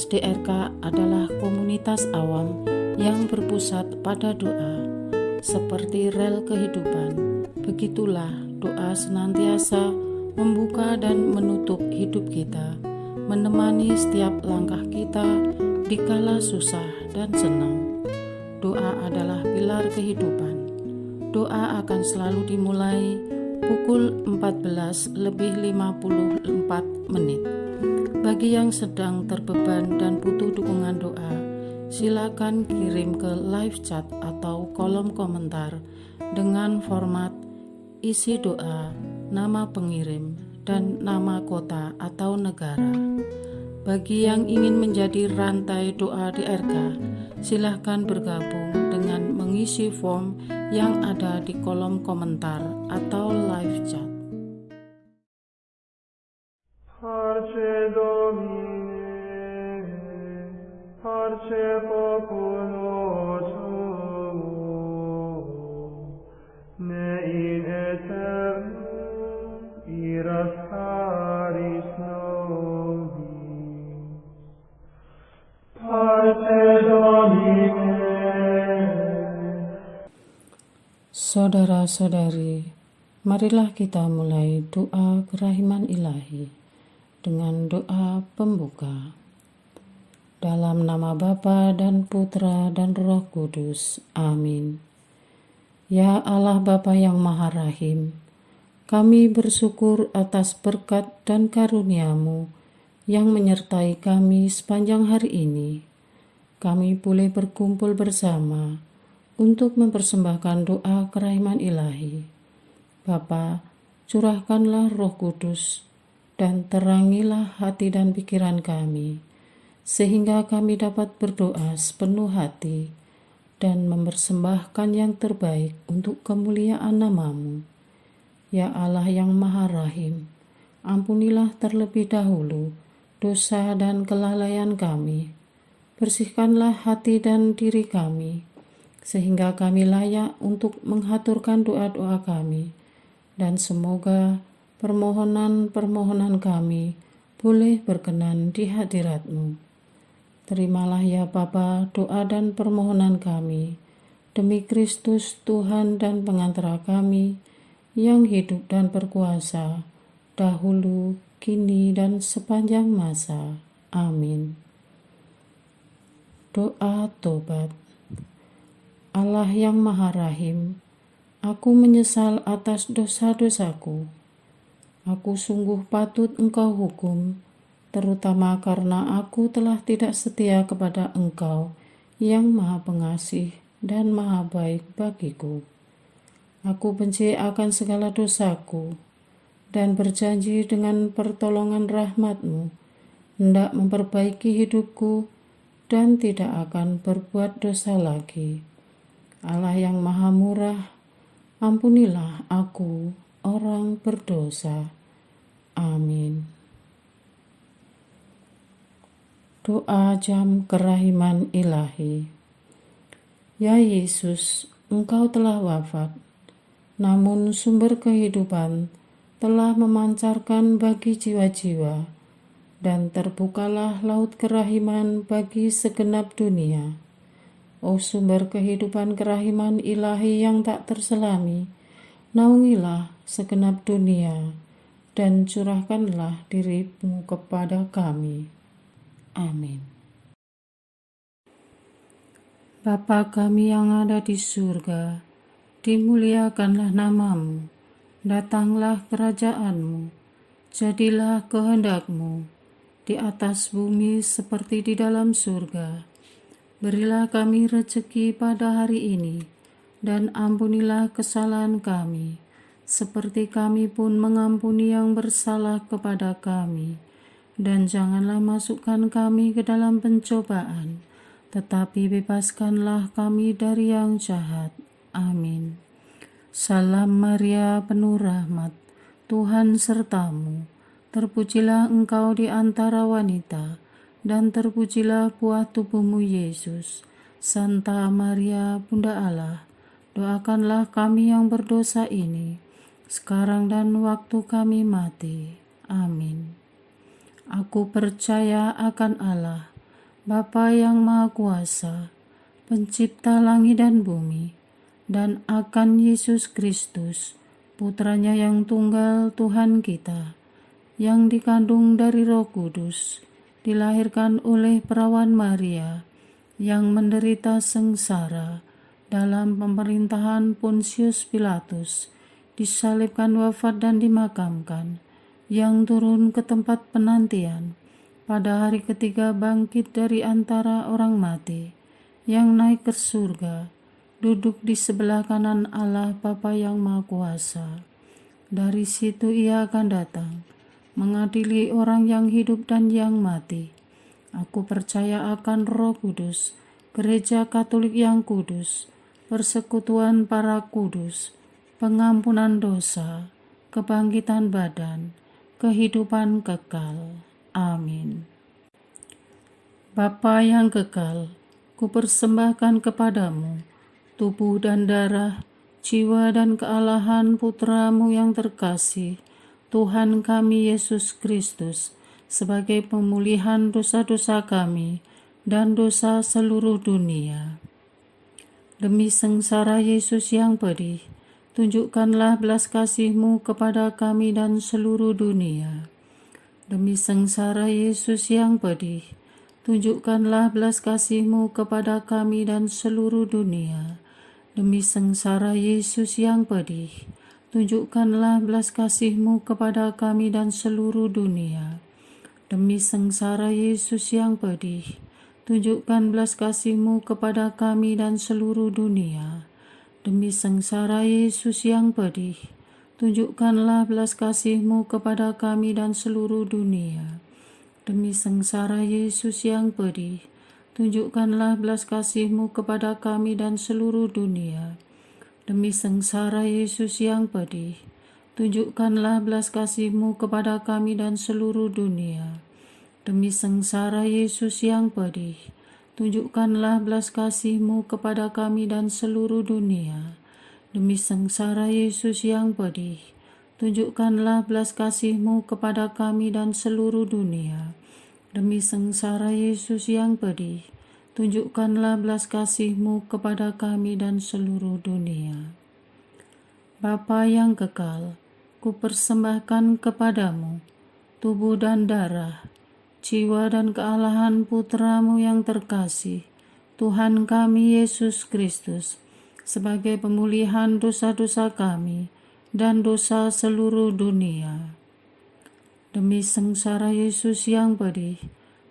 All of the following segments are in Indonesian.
Komunitas DRK adalah komunitas awam yang berpusat pada doa. Seperti rel kehidupan, begitulah doa senantiasa membuka dan menutup hidup kita, menemani setiap langkah kita di kala susah dan senang. Doa adalah pilar kehidupan. Doa akan selalu dimulai pukul 14:54. Bagi yang sedang terbeban dan butuh dukungan doa, silakan kirim ke live chat atau kolom komentar dengan format isi doa, nama pengirim, dan nama kota atau negara. Bagi yang ingin menjadi rantai doa DRK, silakan bergabung dengan mengisi form yang ada di kolom komentar atau live chat. Parce Domine, parce populo tuo, ne in aeternum iras caris nobis. Parce Domine. Saudara-saudari, marilah kita mulai doa kerahiman ilahi dengan doa pembuka. Dalam nama Bapa dan Putra dan Roh Kudus. Amin. Ya Allah Bapa yang Maha Rahim, kami bersyukur atas berkat dan karunia-Mu yang menyertai kami sepanjang hari ini. Kami boleh berkumpul bersama untuk mempersembahkan doa kerahiman ilahi. Bapa, curahkanlah Roh Kudus dan terangilah hati dan pikiran kami, sehingga kami dapat berdoa sepenuh hati dan mempersembahkan yang terbaik untuk kemuliaan nama-Mu. Ya Allah yang Maha Rahim, ampunilah terlebih dahulu dosa dan kelalaian kami. Bersihkanlah hati dan diri kami, sehingga kami layak untuk menghaturkan doa-doa kami, dan semoga permohonan-permohonan kami boleh berkenan di hadirat-Mu. Terimalah ya Bapa doa dan permohonan kami, demi Kristus Tuhan dan pengantara kami, yang hidup dan berkuasa, dahulu, kini, dan sepanjang masa. Amin. Doa tobat. Allah yang Maha Rahim, aku menyesal atas dosa-dosaku. Aku sungguh patut Engkau hukum, terutama karena aku telah tidak setia kepada Engkau yang Maha Pengasih dan Maha Baik bagiku. Aku benci akan segala dosaku dan berjanji dengan pertolongan rahmat-Mu hendak memperbaiki hidupku dan tidak akan berbuat dosa lagi. Allah yang Maha Murah, ampunilah aku, orang berdosa. Amin. Doa jam kerahiman ilahi. Ya Yesus, Engkau telah wafat, namun sumber kehidupan telah memancarkan bagi jiwa-jiwa, dan terbukalah laut kerahiman bagi segenap dunia. O sumber kehidupan kerahiman ilahi yang tak terselami, naungilah segenap dunia dan curahkanlah diri-Mu kepada kami. Amin. Bapa kami yang ada di surga, dimuliakanlah nama-Mu, datanglah kerajaan-Mu, jadilah kehendak-Mu di atas bumi seperti di dalam surga. Berilah kami rezeki pada hari ini, dan ampunilah kesalahan kami, seperti kami pun mengampuni yang bersalah kepada kami. Dan janganlah masukkan kami ke dalam pencobaan, tetapi bebaskanlah kami dari yang jahat. Amin. Salam Maria, penuh rahmat, Tuhan sertamu. Terpujilah engkau di antara wanita, dan terpujilah buah tubuh-Mu Yesus. Santa Maria, Bunda Allah, doakanlah kami yang berdosa ini, sekarang dan waktu kami mati. Amin. Aku percaya akan Allah, Bapa yang Maha Kuasa, Pencipta langit dan bumi, dan akan Yesus Kristus, Putranya yang tunggal Tuhan kita, yang dikandung dari Roh Kudus, dilahirkan oleh perawan Maria, yang menderita sengsara dalam pemerintahan Pontius Pilatus, disalibkan, wafat dan dimakamkan, yang turun ke tempat penantian, pada hari ketiga bangkit dari antara orang mati, yang naik ke surga, duduk di sebelah kanan Allah Bapa yang Maha Kuasa. Dari situ Ia akan datang, mengadili orang yang hidup dan yang mati. Aku percaya akan Roh Kudus, Gereja Katolik yang kudus, persekutuan para kudus, pengampunan dosa, kebangkitan badan, kehidupan kekal. Amin. Bapa yang kekal, kupersembahkan kepadamu tubuh dan darah, jiwa dan kealahan Putramu yang terkasih, Tuhan kami Yesus Kristus, sebagai pemulihan dosa-dosa kami dan dosa seluruh dunia. Demi sengsara Yesus yang pedih, tunjukkanlah belas kasih-Mu kepada kami dan seluruh dunia. Demi sengsara Yesus yang pedih, tunjukkanlah belas kasih-Mu kepada kami dan seluruh dunia. Demi sengsara Yesus yang pedih, tunjukkanlah belas kasih-Mu kepada kami dan seluruh dunia. Demi sengsara Yesus yang pedih, tunjukkan belas kasih-Mu kepada kami dan seluruh dunia. Demi sengsara Yesus yang pedih, tunjukkanlah belas kasih-Mu kepada kami dan seluruh dunia. Demi sengsara Yesus yang pedih, tunjukkanlah belas kasih-Mu kepada kami dan seluruh dunia. Demi sengsara Yesus yang pedih, tunjukkanlah belas kasih-Mu kepada kami dan seluruh dunia. Demi sengsara Yesus yang pedih, tunjukkanlah belas kasih-Mu kepada kami dan seluruh dunia. Demi sengsara Yesus yang pedih, tunjukkanlah belas kasih-Mu kepada kami dan seluruh dunia. Demi sengsara Yesus yang pedih, tunjukkanlah belas kasih-Mu kepada kami dan seluruh dunia. Bapa yang kekal, kupersembahkan kepadamu tubuh dan darah, jiwa dan kealahan Putramu yang terkasih, Tuhan kami Yesus Kristus, sebagai pemulihan dosa-dosa kami dan dosa seluruh dunia. Demi sengsara Yesus yang pedih,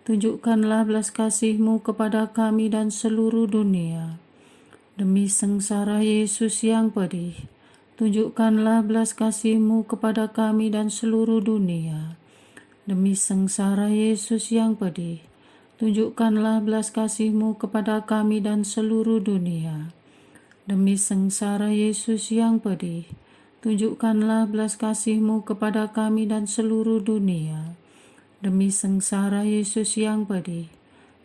tunjukkanlah belas kasih-Mu kepada kami dan seluruh dunia. Demi sengsara Yesus yang pedih, tunjukkanlah belas kasih-Mu kepada kami dan seluruh dunia. Demi sengsara Yesus yang pedih, tunjukkanlah belas kasih-Mu kepada kami dan seluruh dunia. Demi sengsara Yesus yang pedih, tunjukkanlah belas kasih-Mu kepada kami dan seluruh dunia. Demi sengsara Yesus yang pedih,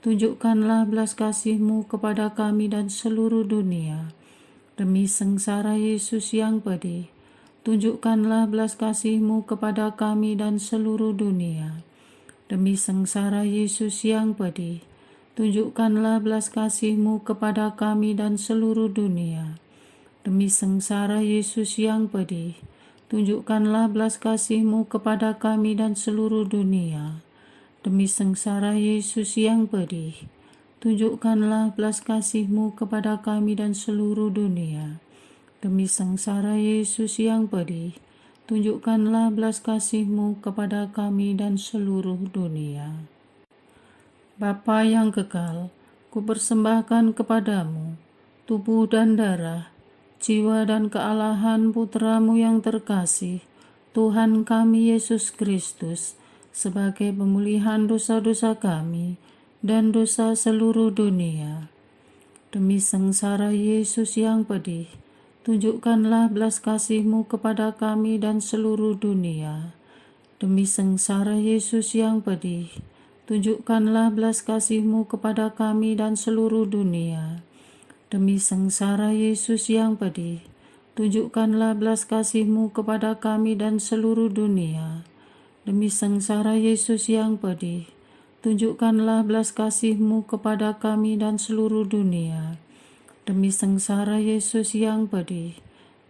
tunjukkanlah belas kasih-Mu kepada kami dan seluruh dunia. Demi sengsara Yesus yang pedih, tunjukkanlah belas kasih-Mu kepada kami dan seluruh dunia. Demi sengsara Yesus yang pedih, tunjukkanlah belas kasih-Mu kepada kami dan seluruh dunia. Demi sengsara Yesus yang pedih, tunjukkanlah belas kasih-Mu kepada kami dan seluruh dunia. Demi sengsara Yesus yang pedih, tunjukkanlah belas kasih-Mu kepada kami dan seluruh dunia. Demi sengsara Yesus yang pedih, tunjukkanlah belas kasih-Mu kepada kami dan seluruh dunia. Bapa yang kekal, kupersembahkan kepadamu tubuh dan darah, jiwa dan kealahan Putramu yang terkasih, Tuhan kami Yesus Kristus, sebagai pemulihan dosa-dosa kami dan dosa seluruh dunia. Demi sengsara Yesus yang pedih, tunjukkanlah belas kasih-Mu kepada kami dan seluruh dunia. Demi sengsara Yesus yang pedih, tunjukkanlah belas kasih-Mu kepada kami dan seluruh dunia. Demi sengsara Yesus yang pedih, tunjukkanlah belas kasih-Mu kepada kami dan seluruh dunia. Demi sengsara Yesus yang pedih, tunjukkanlah belas kasih-Mu kepada kami dan seluruh dunia. Demi sengsara Yesus yang pedih,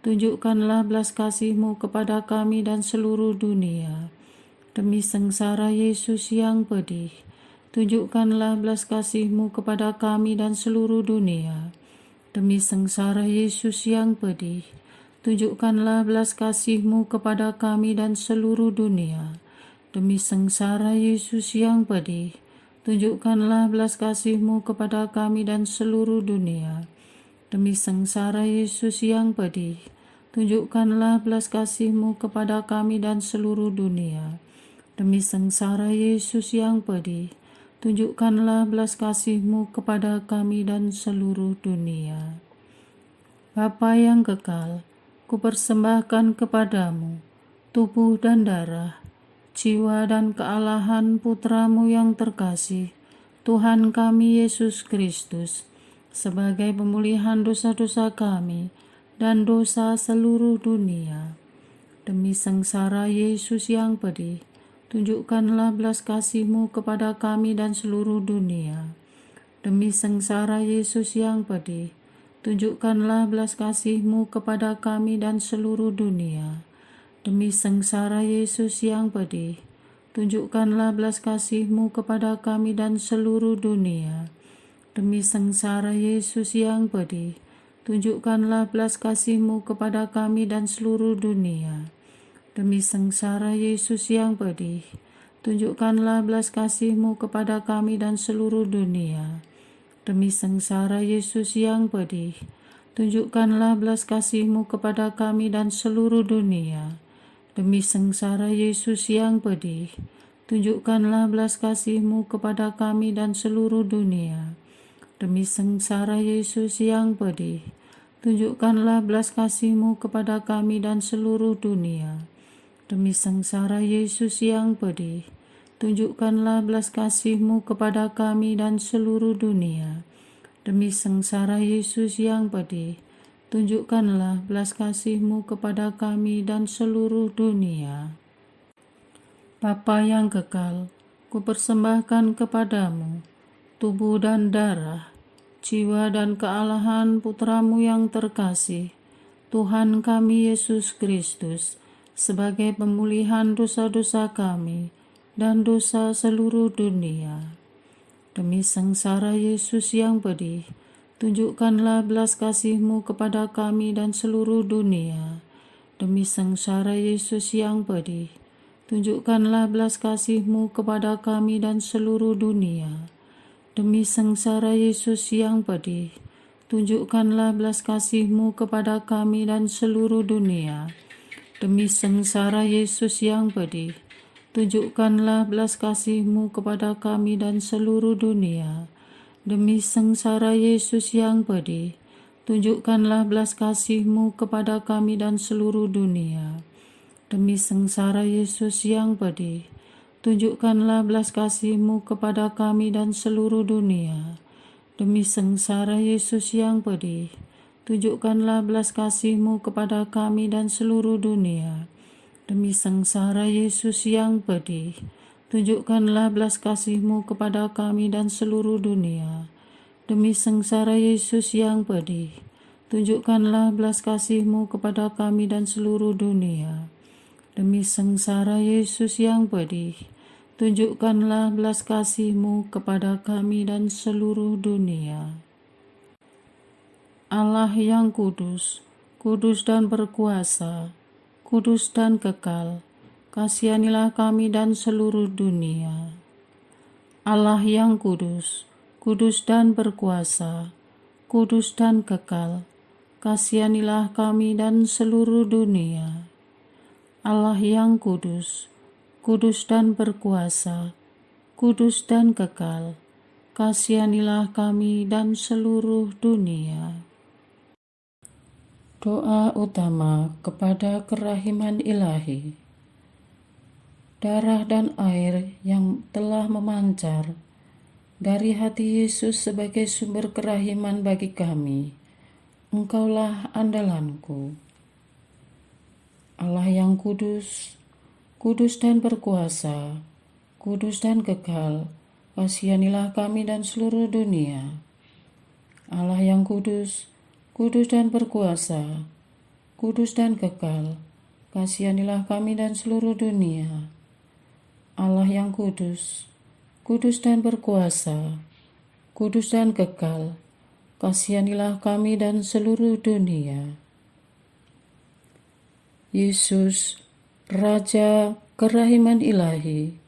tunjukkanlah belas kasih-Mu kepada kami dan seluruh dunia. Demi sengsara Yesus yang pedih, tunjukkanlah belas kasih-Mu kepada kami dan seluruh dunia. Demi sengsara Yesus yang pedih, tunjukkanlah belas kasih-Mu kepada kami dan seluruh dunia. Demi sengsara Yesus yang pedih, tunjukkanlah belas kasih-Mu kepada kami dan seluruh dunia. Demi sengsara Yesus yang pedih, tunjukkanlah belas kasih-Mu kepada kami dan seluruh dunia. Demi sengsara Yesus yang pedih, tunjukkanlah belas kasih-Mu kepada kami dan seluruh dunia. Bapa yang kekal, kupersembahkan kepadamu tubuh dan darah, jiwa dan kealahan Putra-Mu yang terkasih, Tuhan kami Yesus Kristus, sebagai pemulihan dosa-dosa kami dan dosa seluruh dunia. Demi sengsara Yesus yang pedih, tunjukkanlah belas kasih-Mu kepada kami dan seluruh dunia. Demi sengsara Yesus yang pedih, tunjukkanlah belas kasih-Mu kepada kami dan seluruh dunia. Demi sengsara Yesus yang pedih, tunjukkanlah belas kasih-Mu kepada kami dan seluruh dunia. Demi sengsara Yesus yang pedih, tunjukkanlah belas kasih-Mu kepada kami dan seluruh dunia. Demi sengsara Yesus yang pedih, tunjukkanlah belas kasih-Mu kepada kami dan seluruh dunia. Demi sengsara Yesus yang pedih, tunjukkanlah belas kasih-Mu kepada kami dan seluruh dunia. Demi sengsara Yesus yang pedih, tunjukkanlah belas kasih-Mu kepada kami dan seluruh dunia. Demi sengsara Yesus yang pedih, tunjukkanlah belas kasih-Mu kepada kami dan seluruh dunia. Demi sengsara Yesus yang pedih, tunjukkanlah belas kasih-Mu kepada kami dan seluruh dunia. Demi sengsara Yesus yang pedih, tunjukkanlah belas kasih-Mu kepada kami dan seluruh dunia. Bapa yang kekal, kupersembahkan kepadamu tubuh dan darah, jiwa dan kealahan Putra-Mu yang terkasih, Tuhan kami Yesus Kristus, sebagai pemulihan dosa-dosa kami dan dosa seluruh dunia. Demi sengsara Yesus yang pedih, tunjukkanlah belas kasih-Mu kepada kami dan seluruh dunia. Demi sengsara Yesus yang pedih, tunjukkanlah belas kasih-Mu kepada kami dan seluruh dunia. Demi sengsara Yesus yang pedih, tunjukkanlah belas kasih-Mu kepada kami dan seluruh dunia. Demi sengsara Yesus yang pedih, tunjukkanlah belas kasih-Mu kepada kami dan seluruh dunia. Demi sengsara Yesus yang pedih, tunjukkanlah belas kasih-Mu kepada kami dan seluruh dunia. Demi sengsara Yesus yang pedih, tunjukkanlah belas kasih-Mu kepada kami dan seluruh dunia. Demi sengsara Yesus yang pedih, tunjukkanlah belas kasih-Mu kepada kami dan seluruh dunia. Demi sengsara Yesus yang pedih, tunjukkanlah belas kasih-Mu kepada kami dan seluruh dunia. Demi sengsara Yesus yang pedih, tunjukkanlah belas kasih-Mu kepada kami dan seluruh dunia. Demi sengsara Yesus yang pedih, tunjukkanlah belas kasih-Mu kepada kami dan seluruh dunia. Allah yang kudus, kudus dan berkuasa, kudus dan kekal, kasihanilah kami dan seluruh dunia. Allah yang kudus, kudus dan berkuasa, kudus dan kekal, kasihanilah kami dan seluruh dunia. Allah yang kudus, kudus dan berkuasa, kudus dan kekal, kasihanilah kami dan seluruh dunia. Doa utama kepada kerahiman ilahi. Darah dan air yang telah memancar dari hati Yesus sebagai sumber kerahiman bagi kami, Engkaulah andalanku. Allah yang kudus, kudus dan berkuasa, kudus dan kekal, kasihanilah kami dan seluruh dunia. Allah yang kudus, kudus dan berkuasa, kudus dan kekal, kasihanilah kami dan seluruh dunia. Allah yang kudus, kudus dan berkuasa, kudus dan kekal, kasihanilah kami dan seluruh dunia. Yesus, Raja kerahiman ilahi,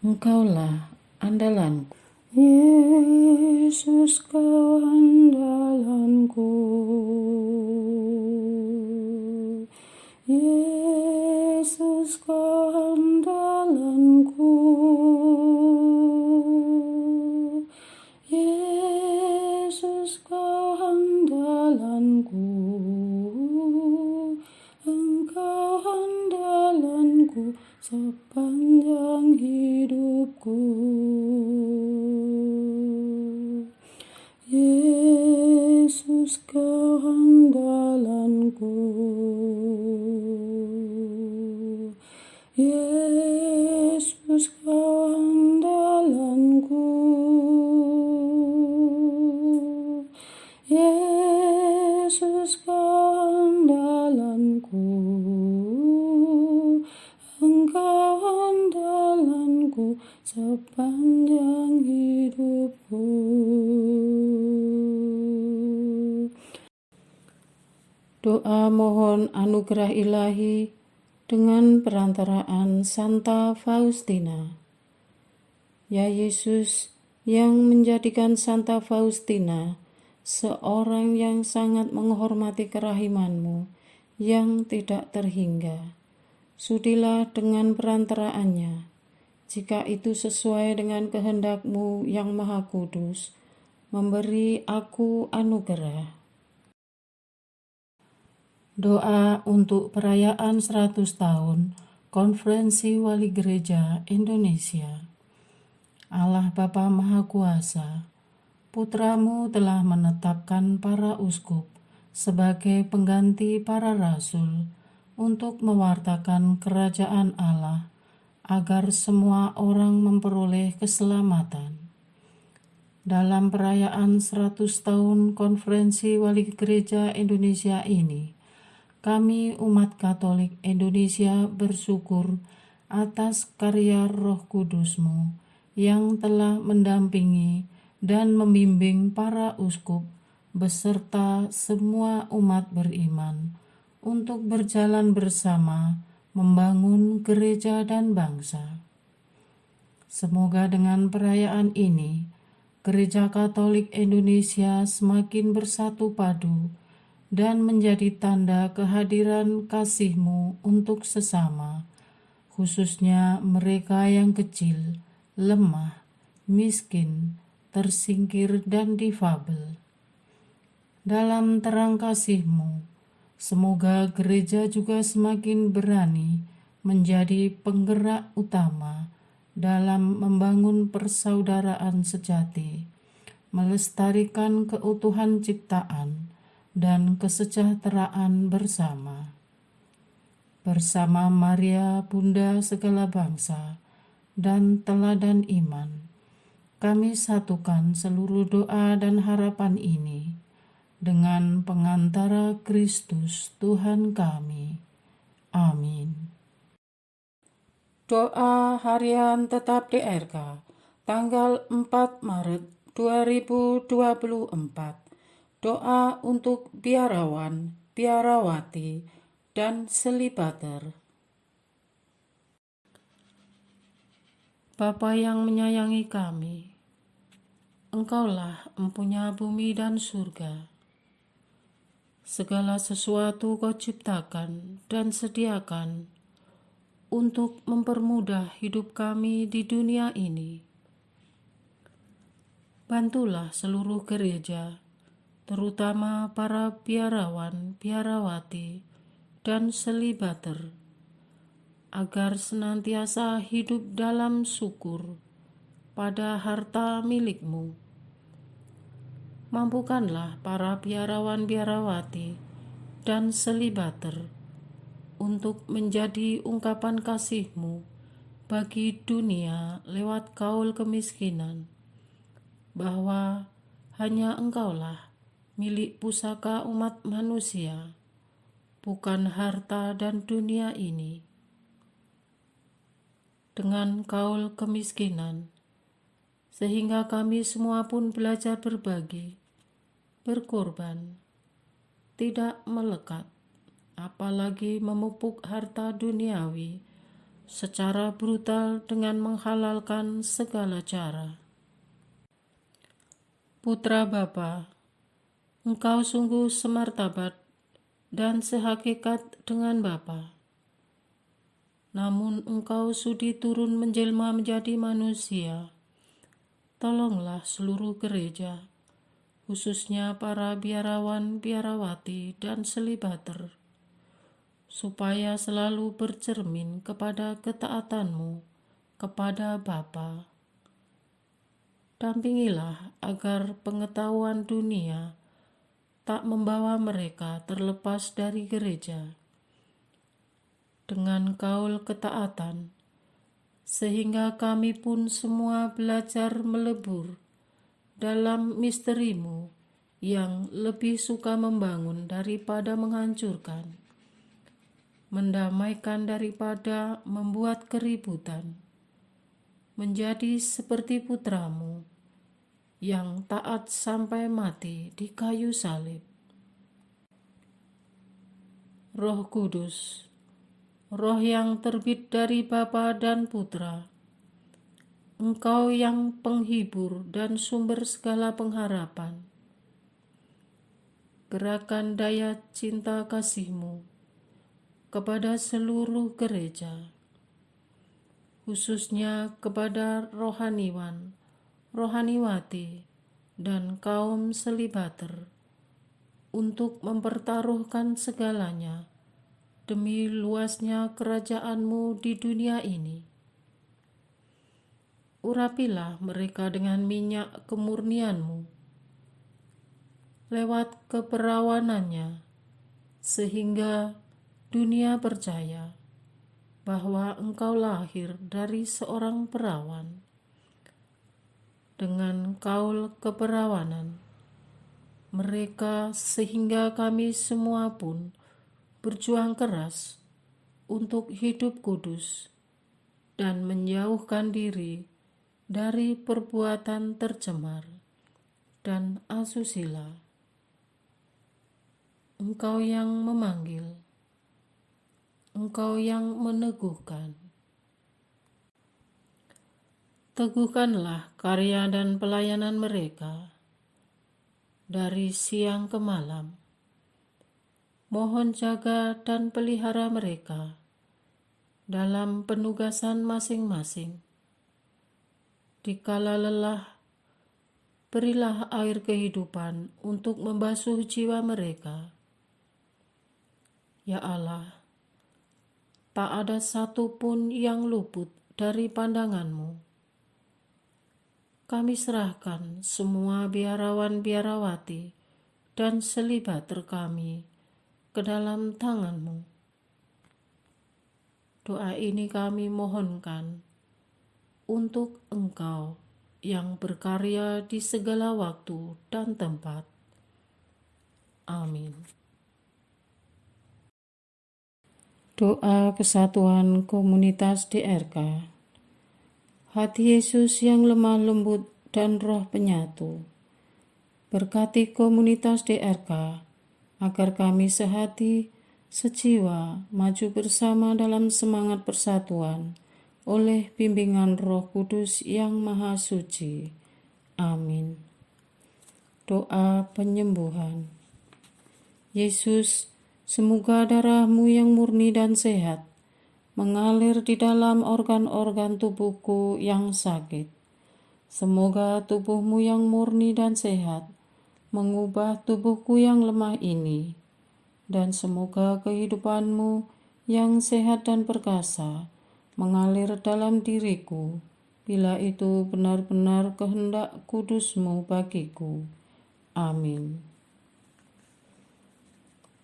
Engkaulah andalanku. Yesus, Kau andalanku. Yesus, Kau andalanku. Yesus, Kau andalanku. Engkau andalanku sepanjang hidupku. Yesus, Kau andalanku. Yesus, Kau andalanku. Yesus, Kau andalanku. Engkau andalanku sepanjang hidupku. Doa mohon anugerah ilahi dengan perantaraan Santa Faustina. Ya Yesus, yang menjadikan Santa Faustina seorang yang sangat menghormati kerahiman-Mu yang tidak terhingga, sudilah dengan perantaraannya, jika itu sesuai dengan kehendak-Mu yang maha kudus, memberi aku anugerah. Doa untuk perayaan 100 tahun Konferensi Wali Gereja Indonesia. Allah Bapa Maha Kuasa, Putra-Mu telah menetapkan para uskup sebagai pengganti para rasul untuk mewartakan kerajaan Allah agar semua orang memperoleh keselamatan. Dalam perayaan 100 tahun Konferensi Wali Gereja Indonesia ini, kami umat Katolik Indonesia bersyukur atas karya Roh Kudus-Mu yang telah mendampingi dan membimbing para uskup beserta semua umat beriman untuk berjalan bersama membangun gereja dan bangsa. Semoga dengan perayaan ini, Gereja Katolik Indonesia semakin bersatu padu dan menjadi tanda kehadiran kasih-Mu untuk sesama, khususnya mereka yang kecil, lemah, miskin, tersingkir, dan difabel. Dalam terang kasih-Mu, semoga gereja juga semakin berani menjadi penggerak utama dalam membangun persaudaraan sejati, melestarikan keutuhan ciptaan, dan kesejahteraan bersama. Bersama Maria, Bunda segala bangsa, dan teladan iman, kami satukan seluruh doa dan harapan ini dengan pengantara Kristus Tuhan kami. Amin. Doa harian tetap DRK, tanggal 4 Maret 2024. Doa untuk biarawan, biarawati, dan selibater. Bapa yang menyayangi kami, Engkaulah empunya bumi dan surga. Segala sesuatu Kau ciptakan dan sediakan untuk mempermudah hidup kami di dunia ini. Bantulah seluruh gereja, terutama para biarawan, biarawati, dan selibater, agar senantiasa hidup dalam syukur pada harta milik-Mu. Mampukanlah para biarawan, biarawati, dan selibater untuk menjadi ungkapan kasih-Mu bagi dunia lewat kaul kemiskinan, bahwa hanya Engkaulah milik pusaka umat manusia, bukan harta dan dunia ini. Dengan kaul kemiskinan, sehingga kami semua pun belajar berbagi, berkorban, tidak melekat, apalagi memupuk harta duniawi secara brutal dengan menghalalkan segala cara. Putra Bapa, Engkau sungguh semartabat dan sehakikat dengan Bapa. Namun Engkau sudi turun menjelma menjadi manusia. Tolonglah seluruh gereja, khususnya para biarawan, biarawati, dan selibater, supaya selalu bercermin kepada ketaatanmu kepada Bapa. Dampingilah agar pengetahuan dunia tak membawa mereka terlepas dari gereja. Dengan kaul ketaatan, sehingga kami pun semua belajar melebur dalam misterimu yang lebih suka membangun daripada menghancurkan, mendamaikan daripada membuat keributan, menjadi seperti putramu yang taat sampai mati di kayu salib. Roh Kudus, Roh yang terbit dari Bapa dan Putra, Engkau yang penghibur dan sumber segala pengharapan, gerakan daya cinta kasih-Mu kepada seluruh gereja, khususnya kepada rohaniwan, rohaniwati, dan kaum selibater, untuk mempertaruhkan segalanya demi luasnya kerajaan-Mu di dunia ini. Urapilah mereka dengan minyak kemurnian-Mu lewat keperawanannya, sehingga dunia percaya bahwa Engkau lahir dari seorang perawan. Dengan kaul keperawanan mereka, sehingga kami semua pun berjuang keras untuk hidup kudus dan menjauhkan diri dari perbuatan tercemar dan asusila. Engkau yang memanggil, Engkau yang meneguhkan. Teguhkanlah karya dan pelayanan mereka dari siang ke malam. Mohon jaga dan pelihara mereka dalam penugasan masing-masing. Dikala lelah, berilah air kehidupan untuk membasuh jiwa mereka. Ya Allah, tak ada satu pun yang luput dari pandangan-Mu. Kami serahkan semua biarawan-biarawati dan selibater kami ke dalam tangan-Mu. Doa ini kami mohonkan untuk Engkau yang berkarya di segala waktu dan tempat. Amin. Doa kesatuan komunitas DRK. Hati Yesus yang lemah lembut dan roh penyatu, berkati komunitas DRK agar kami sehati, sejiwa, maju bersama dalam semangat persatuan oleh bimbingan Roh Kudus yang Maha Suci. Amin. Doa penyembuhan. Yesus, semoga darah-Mu yang murni dan sehat mengalir di dalam organ-organ tubuhku yang sakit. Semoga tubuh-Mu yang murni dan sehat mengubah tubuhku yang lemah ini, dan semoga kehidupan-Mu yang sehat dan perkasa mengalir dalam diriku, bila itu benar-benar kehendak kudus-Mu bagiku. Amin.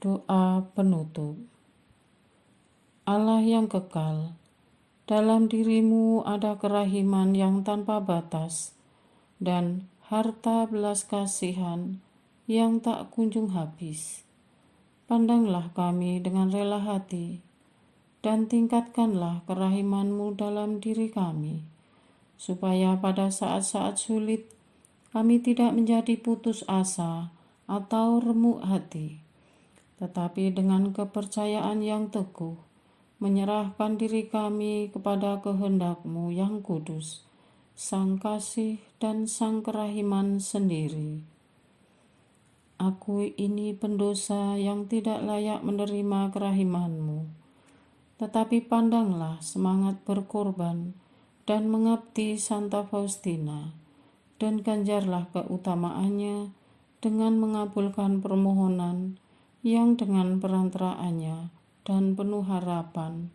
Doa penutup. Allah yang kekal, Dalam dirimu ada kerahiman yang tanpa batas dan harta belas kasihan yang tak kunjung habis. Pandanglah kami dengan rela hati dan tingkatkanlah kerahiman-Mu dalam diri kami, supaya pada saat-saat sulit kami tidak menjadi putus asa atau remuk hati, tetapi dengan kepercayaan yang teguh menyerahkan diri kami kepada kehendak-Mu yang kudus, Sang Kasih dan Sang Kerahiman sendiri. Aku ini pendosa yang tidak layak menerima kerahiman-Mu, tetapi pandanglah semangat berkorban dan mengabdi Santa Faustina, dan ganjarlah keutamaannya dengan mengabulkan permohonan yang dengan perantaraannya dan penuh harapan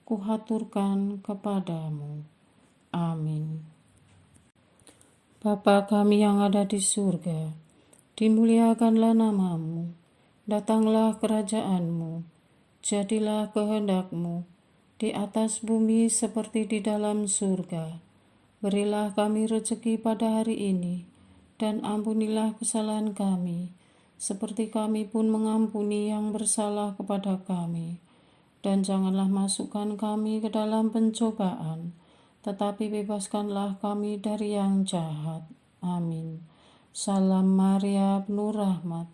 kuhaturkan kepadamu. Amin. Bapa kami yang ada di surga, dimuliakanlah nama-Mu, datanglah kerajaan-Mu, jadilah kehendak-Mu di atas bumi seperti di dalam surga. Berilah kami rezeki pada hari ini, dan ampunilah kesalahan kami, seperti kami pun mengampuni yang bersalah kepada kami. Dan janganlah masukkan kami ke dalam pencobaan, tetapi bebaskanlah kami dari yang jahat. Amin. Salam Maria, penuh rahmat,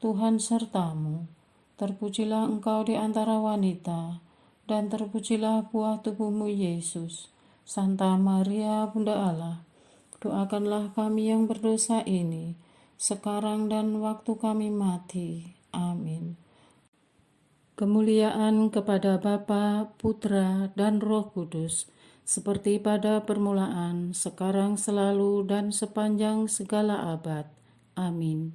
Tuhan sertamu. Terpujilah engkau di antara wanita, dan terpujilah buah tubuhmu Yesus. Santa Maria, Bunda Allah, doakanlah kami yang berdosa ini, sekarang dan waktu kami mati. Amin. Kemuliaan kepada Bapa, Putra, dan Roh Kudus, seperti pada permulaan, sekarang, selalu, dan sepanjang segala abad. Amin.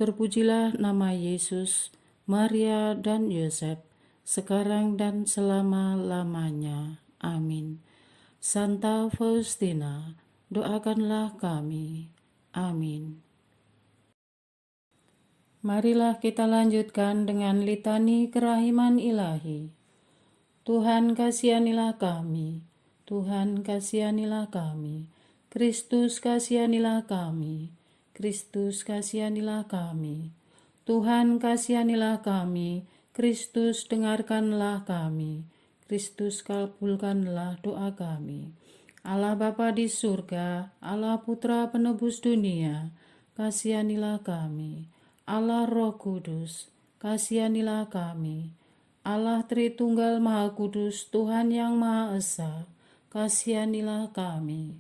Terpujilah nama Yesus, Maria, dan Yosef, sekarang dan selama-lamanya. Amin. Santa Faustina, doakanlah kami. Amin. Marilah kita lanjutkan dengan litani kerahiman ilahi. Tuhan kasihanilah kami, Tuhan kasihanilah kami, Kristus kasihanilah kami, Kristus kasihanilah kami, Tuhan kasihanilah kami, Kristus dengarkanlah kami, Kristus kabulkanlah doa kami. Allah Bapa di surga, Allah Putra penebus dunia, kasihanilah kami. Allah Roh Kudus, kasihanilah kami. Allah Tritunggal Maha Kudus, Tuhan yang Maha Esa, kasihanilah kami.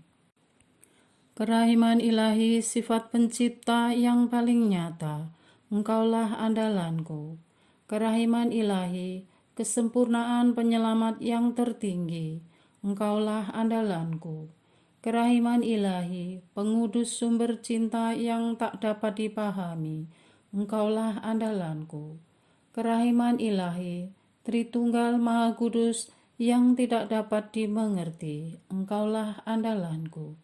Kerahiman ilahi, sifat pencipta yang paling nyata, Engkaulah andalanku. Kerahiman ilahi, kesempurnaan penyelamat yang tertinggi, Engkaulah andalanku. Kerahiman ilahi, pengudus sumber cinta yang tak dapat dipahami, Engkaulah andalanku. Kerahiman ilahi, Tritunggal Maha Kudus yang tidak dapat dimengerti, Engkaulah andalanku.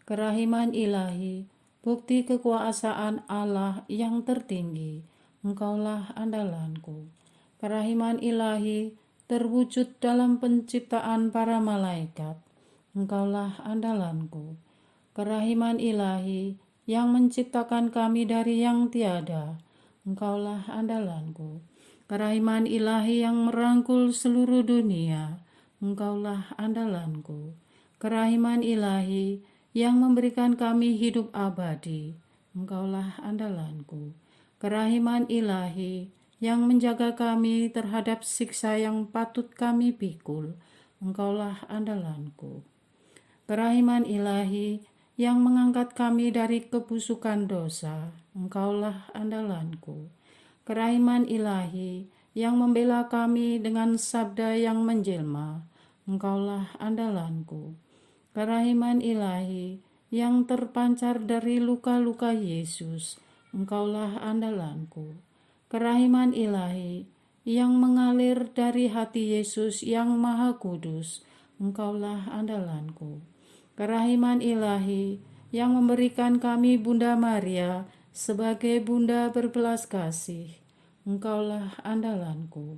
Kerahiman ilahi, bukti kekuasaan Allah yang tertinggi, Engkaulah andalanku. Kerahiman ilahi, terwujud dalam penciptaan para malaikat, Engkaulah andalanku. Kerahiman ilahi, yang menciptakan kami dari yang tiada, Engkaulah andalanku. Kerahiman ilahi yang merangkul seluruh dunia, Engkaulah andalanku. Kerahiman ilahi yang memberikan kami hidup abadi, Engkaulah andalanku. Kerahiman ilahi yang menjaga kami terhadap siksa yang patut kami pikul, Engkaulah andalanku. Kerahiman ilahi yang mengangkat kami dari kebusukan dosa, Engkaulah andalanku. Kerahiman ilahi yang membela kami dengan sabda yang menjelma, Engkaulah andalanku. Kerahiman ilahi yang terpancar dari luka-luka Yesus, Engkaulah andalanku. Kerahiman ilahi yang mengalir dari hati Yesus yang Maha Kudus, Engkaulah andalanku. Kerahiman ilahi yang memberikan kami Bunda Maria sebagai Bunda berbelas kasih, Engkaulah andalanku.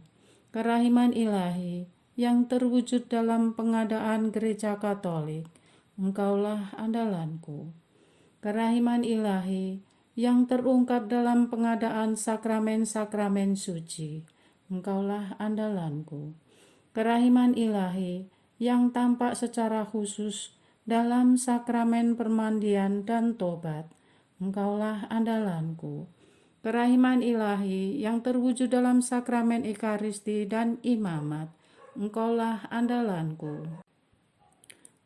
Kerahiman ilahi yang terwujud dalam pengadaan gereja Katolik, Engkaulah andalanku. Kerahiman ilahi yang terungkap dalam pengadaan sakramen-sakramen suci, Engkaulah andalanku. Kerahiman ilahi yang tampak secara khusus dalam sakramen permandian dan tobat, Engkaulah andalanku. Kerahiman ilahi yang terwujud dalam sakramen ekaristi dan imamat, Engkaulah andalanku.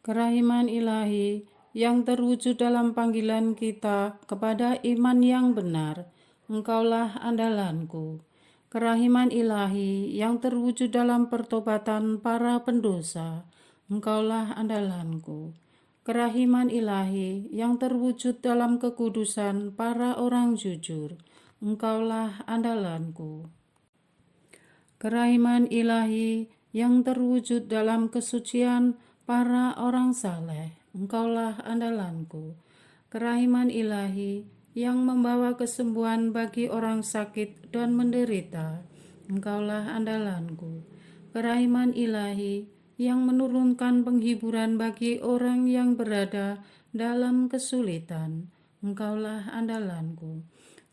Kerahiman ilahi yang terwujud dalam panggilan kita kepada iman yang benar, Engkaulah andalanku. Kerahiman ilahi yang terwujud dalam pertobatan para pendosa, Engkaulah andalanku. Kerahiman ilahi yang terwujud dalam kekudusan para orang jujur, Engkaulah andalanku. Kerahiman ilahi yang terwujud dalam kesucian para orang saleh, Engkaulah andalanku. Kerahiman ilahi yang membawa kesembuhan bagi orang sakit dan menderita, Engkaulah andalanku. Kerahiman ilahi yang menurunkan penghiburan bagi orang yang berada dalam kesulitan, Engkaulah andalanku.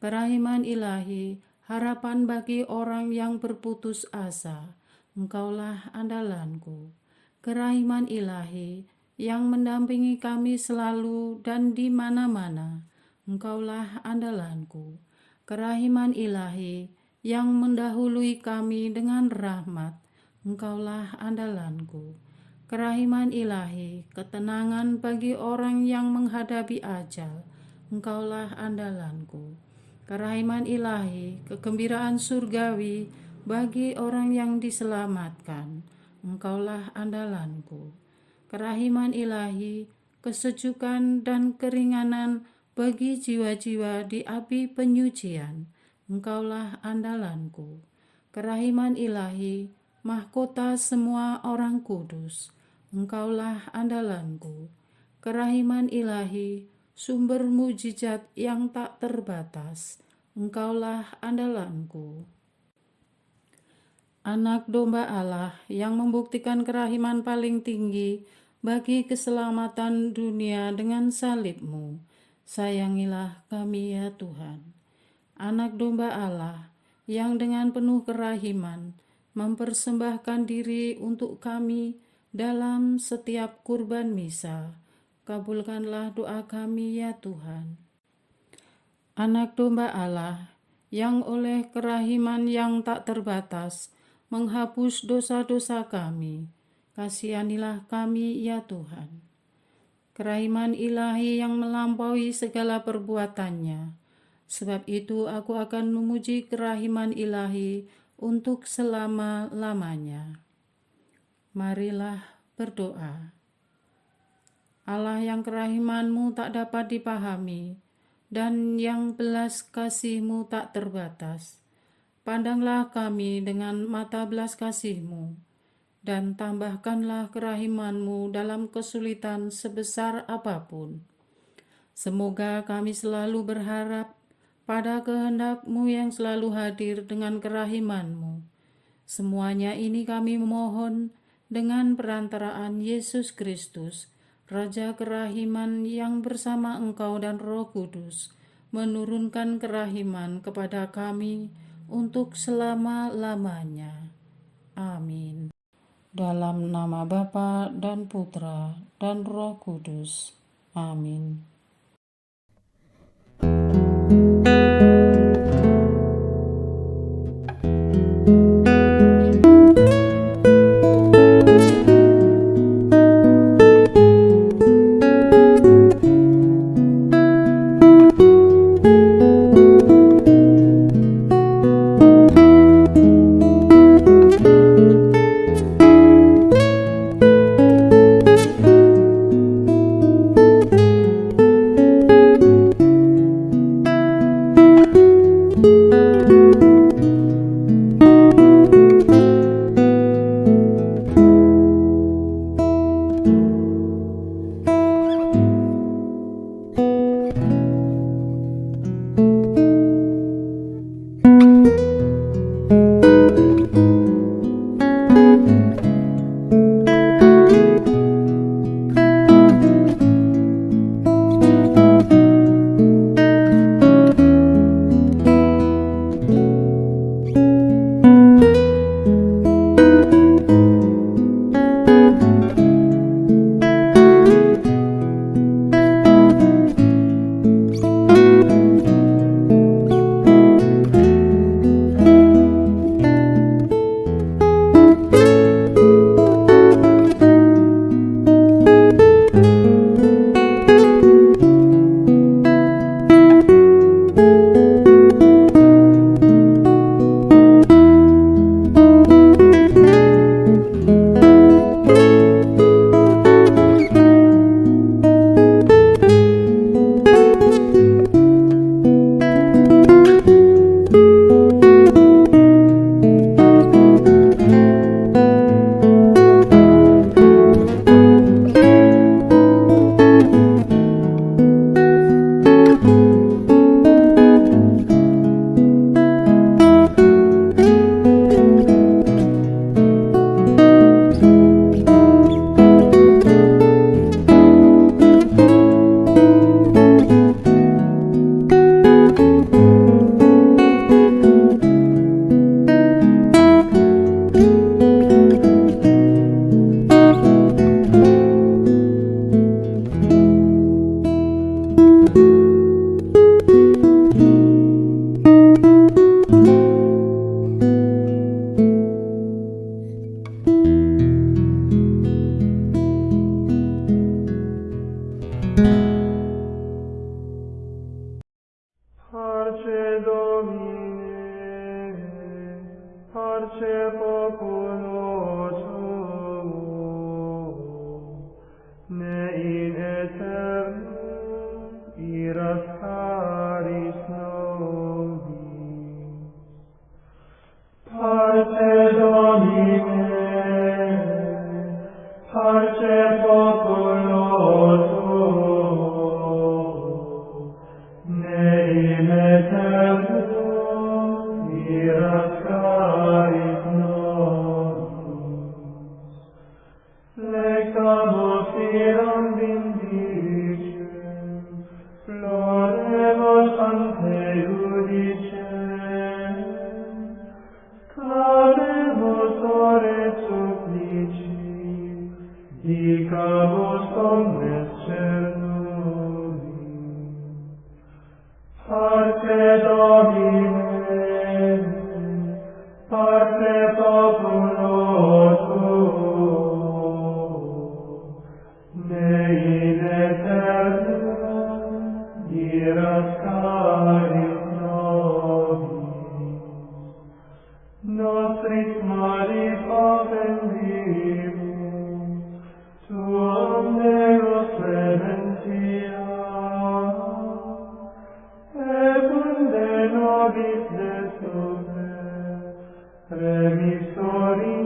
Kerahiman ilahi, harapan bagi orang yang berputus asa, Engkaulah andalanku. Kerahiman ilahi yang mendampingi kami selalu dan di mana-mana, Engkaulah andalanku. Kerahiman ilahi yang mendahului kami dengan rahmat, Engkaulah andalanku. Kerahiman ilahi, ketenangan bagi orang yang menghadapi ajal, Engkaulah andalanku. Kerahiman ilahi, kegembiraan surgawi bagi orang yang diselamatkan, Engkaulah andalanku. Kerahiman ilahi, kesejukan dan keringanan bagi jiwa-jiwa di api penyucian, Engkaulah andalanku. Kerahiman ilahi, mahkota semua orang kudus, Engkaulah andalanku. Kerahiman ilahi, sumber mujizat yang tak terbatas, Engkaulah andalanku. Anak domba Allah yang membuktikan kerahiman paling tinggi bagi keselamatan dunia dengan salib-Mu, sayangilah kami ya Tuhan. Anak domba Allah yang dengan penuh kerahiman mempersembahkan diri untuk kami dalam setiap kurban misa, kabulkanlah doa kami ya Tuhan. Anak domba Allah yang oleh kerahiman yang tak terbatas menghapus dosa-dosa kami, kasihanilah kami ya Tuhan. Kerahiman ilahi yang melampaui segala perbuatannya, sebab itu aku akan memuji kerahiman ilahi untuk selama-lamanya. Marilah berdoa. Allah yang kerahiman-Mu tak dapat dipahami, dan yang belas kasih-Mu tak terbatas, pandanglah kami dengan mata belas kasih-Mu, dan tambahkanlah kerahiman-Mu dalam kesulitan sebesar apapun. Semoga kami selalu berharap pada kehendak-Mu yang selalu hadir dengan kerahiman-Mu. Semuanya ini kami memohon dengan perantaraan Yesus Kristus, Raja kerahiman yang bersama Engkau dan Roh Kudus, menurunkan kerahiman kepada kami untuk selama-lamanya. Amin. Dalam nama Bapa dan Putra dan Roh Kudus. Amin. parce populo tuo, ne in aeternum iras caris nobis. Parce Domine, parce populo tuo, ne in aeternum iras caris nobis. Lectamus iram vindicem, floremus ante judicem, clamemus ore supplici, dicamus omnes cernuli. Parce Domine, parce populo tuo, ne in aeternum iras caris nobis. Nostris malis offendimus, tuam Deus clementia, de nobis desume, remissori